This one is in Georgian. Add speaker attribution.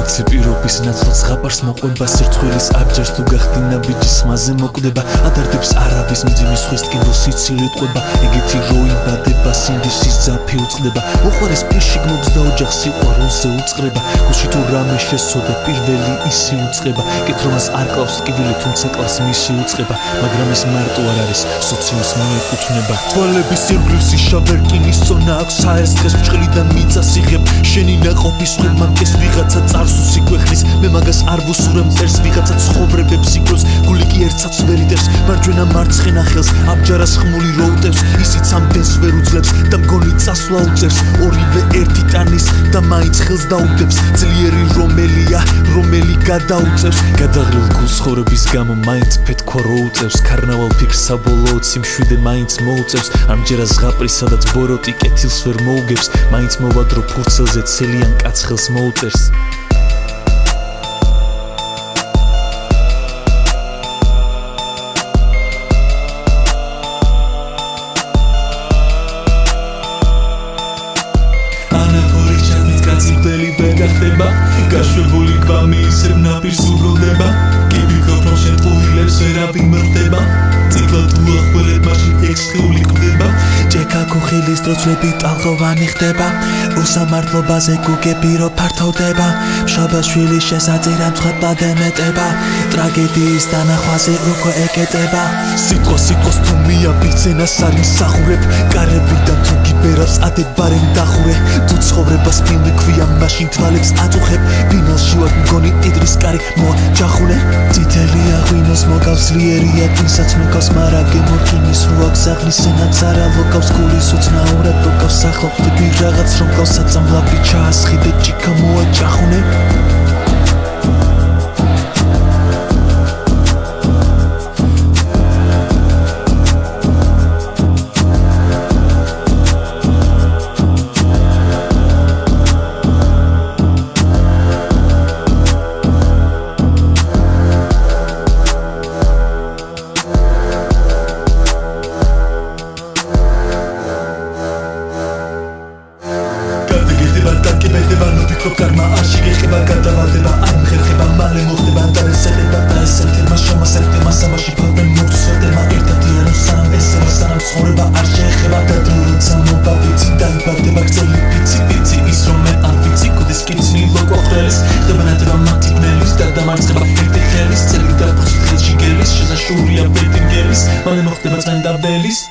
Speaker 1: კაცი პირობის ნაცვლად ზღაპარს მოყვება სირცხვილის აბჯერს თუ გახდინა ბიჭის ხმაზე მოკვდება ადარდებს არავის მძიმის ხვის ტკივილს სიცილი ტყვება ეგეთი რო იბადება სინდისის ძაფი უწყდება მოყვარეს პირში გმობს და ოჯახს სიყვარულზე უწყრება გულში თუ რამე შესწოდა პირველი ისი უწყება კეთრომას არ კლავს ტკივილი თუმცა კლავს მისი უწყება მაგრამ ეს მარტო არ არის სოციუმს მიეკუთვნება თვალების ირგვლივ შავერკინის ზონა აქვს საერს დღეს ბრჭყილიდან მიწას იღებ შენი ნაყოფის ხმ მამკეს ვიღაცა წარსულს იგვეხნის მე მაგას არ ვუსურებ წერს ვიღაცა ცხოვრებებს იგროს გული კი ერთსაც ვერ იტევს მარჯვენა მარცხენა ხელს აბჯარას ხმული რო უტევს ისიც ამდენს ვერ უძლებს და მგონი წასვლა უწევს ორივე ერთი ტანის და მაინც ხელს დაუდებს ძლიერი რომელია რომელი გადაუწევს გადაღრილ გულს ცხოვრების გამო მაინც ფეთქვა რო უწევს კარნავალ ფიქრს საბოლოოდ სიმშვიდე მაინც მოუწევს ამჯერა ზღაპრი სადაც ბოროტი კეთილს ვერ მოუგებს მაინც მოვადრო ფურცელზე ცელიან კაც ხელს მოუწერს ანაფორის ჩანით კაცი ველი ვერ გახდება გაშვებული გვამი ისევ ნაპირს უბრუნდება კი ვიქოთ რომ შენ ტყუილებს ვერავინ მრდება ციკლად თუ ახველებ მაშინ ექსხეული კვდება ჯექა ქუხილის დროწვები ტალღოვანი ხდება უსამართლობაზე გუგები რო ფართოვდება მშობელშვილი შესაძირა მცხეთად ემეტება ტრაგედიის დანახვაზე უკვე ეკეტება სიტყვას თუ მიაბიძენას არ იმსახურებ კარებიდან თუ გიბერავს ადებარემ დახურე თუ ცხოვრებას ფილმი ქვია მაშინ თვალებს აწუხებ ფინალში ვარ მგონი იდრის კარი მოაჯახუნე წითელია ღვინოს მოგავს ძლიერია თვისაც მოგავს მარა გემორჩინის რო აქვს აღნის ენაც არა ლოგავს გულის უცნაურად ლოგავს ახლა ხდები რაღაც რომ გავს საწამლავი ჩაასხიდე ჭიქა მოაჯახუნე კარმა არ შეგეხება გადავალდება არ მღერხება მალე მოხდება და ესეთება და ესეთება შემასეთება სამაში ფავენ მოცვეთება ერთადი არ სანამ ესება სანამ ცხოვრება არ შეეხება და დროიცა მოვავიცი დაიბადება გწელი პიცი ის რომ მე არ ვიცი კუდის კიცნი ლოგო ხრელის ხდება ნატრა მათიბნელის და დამარცხება ერთი ხელის წელი და ფუძი ხელში გელის შესაშურია ბედინგელის მალე მოხდება წმინდა ველის